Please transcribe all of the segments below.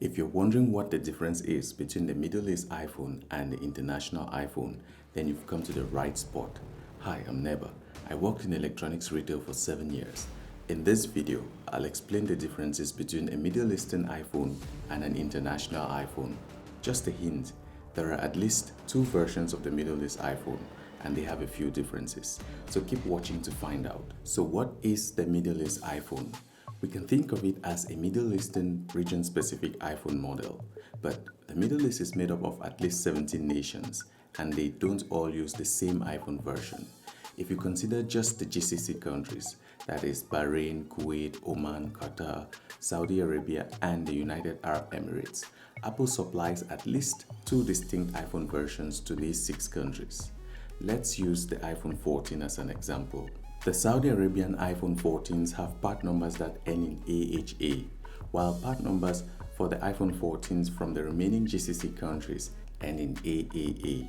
If you're wondering what the difference is between the Middle East iPhone and the international iPhone, then you've come to the right spot. Hi, I'm Neba. I worked in electronics retail for 7 years. In this video, I'll explain the differences between a Middle Eastern iPhone and an international iPhone. Just a hint, there are at least 2 versions of the Middle East iPhone, and they have a few differences. So keep watching to find out. So what is the Middle East iPhone? We can think of it as a Middle Eastern region-specific iPhone model, but the Middle East is made up of at least 17 nations, and they don't all use the same iPhone version. If you consider just the GCC countries, that is Bahrain, Kuwait, Oman, Qatar, Saudi Arabia, and the United Arab Emirates, Apple supplies at least 2 distinct iPhone versions to these 6 countries. Let's use the iPhone 14 as an example. The Saudi Arabian iPhone 14s have part numbers that end in AHA, while part numbers for the iPhone 14s from the remaining GCC countries end in AAA.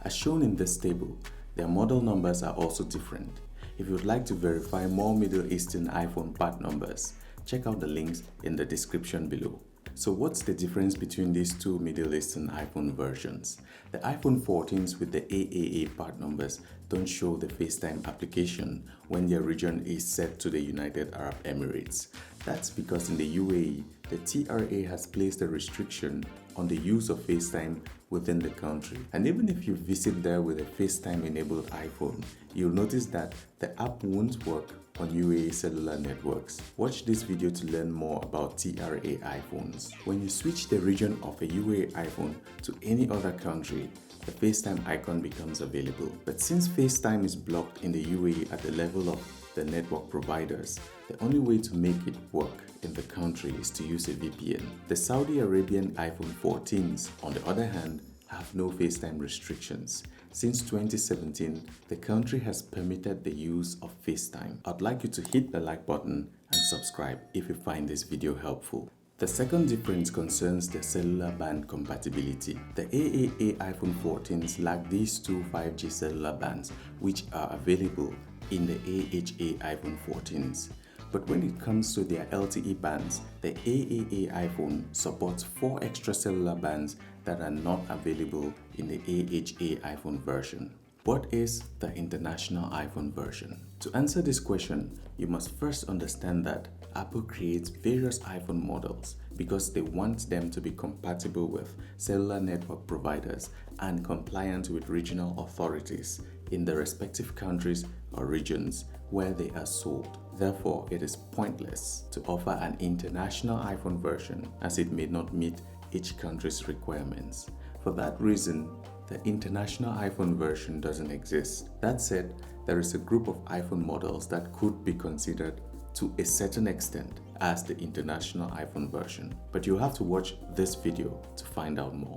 As shown in this table, their model numbers are also different. If you would like to verify more Middle Eastern iPhone part numbers, check out the links in the description below. So what's the difference between these 2 Middle Eastern iPhone versions? The iPhone 14s with the AAA part numbers don't show the FaceTime application when their region is set to the United Arab Emirates. That's because in the UAE, the TRA has placed a restriction on the use of FaceTime within the country. And even if you visit there with a FaceTime-enabled iPhone, you'll notice that the app won't work on UAE cellular networks. Watch this video to learn more about TRA iPhones. When you switch the region of a UAE iPhone to any other country, the FaceTime icon becomes available. But since FaceTime is blocked in the UAE at the level of the network providers, the only way to make it work in the country is to use a VPN. The Saudi Arabian iPhone 14s, on the other hand, have no FaceTime restrictions. Since 2017, the country has permitted the use of FaceTime. I'd like you to hit the like button and subscribe if you find this video helpful. The second difference concerns the cellular band compatibility. The AAA iPhone 14s lack these 2 5G cellular bands, which are available in the AHA iPhone 14s. But when it comes to their LTE bands, the AAA iPhone supports 4 extra cellular bands that are not available in the AHA iPhone version. What is the international iPhone version? To answer this question, you must first understand that Apple creates various iPhone models because they want them to be compatible with cellular network providers and compliant with regional authorities in the respective countries or regions where they are sold. Therefore, it is pointless to offer an international iPhone version as it may not meet each country's requirements. For that reason, the international iPhone version doesn't exist. That said, there is a group of iPhone models that could be considered to a certain extent as the international iPhone version, but you have to watch this video to find out more.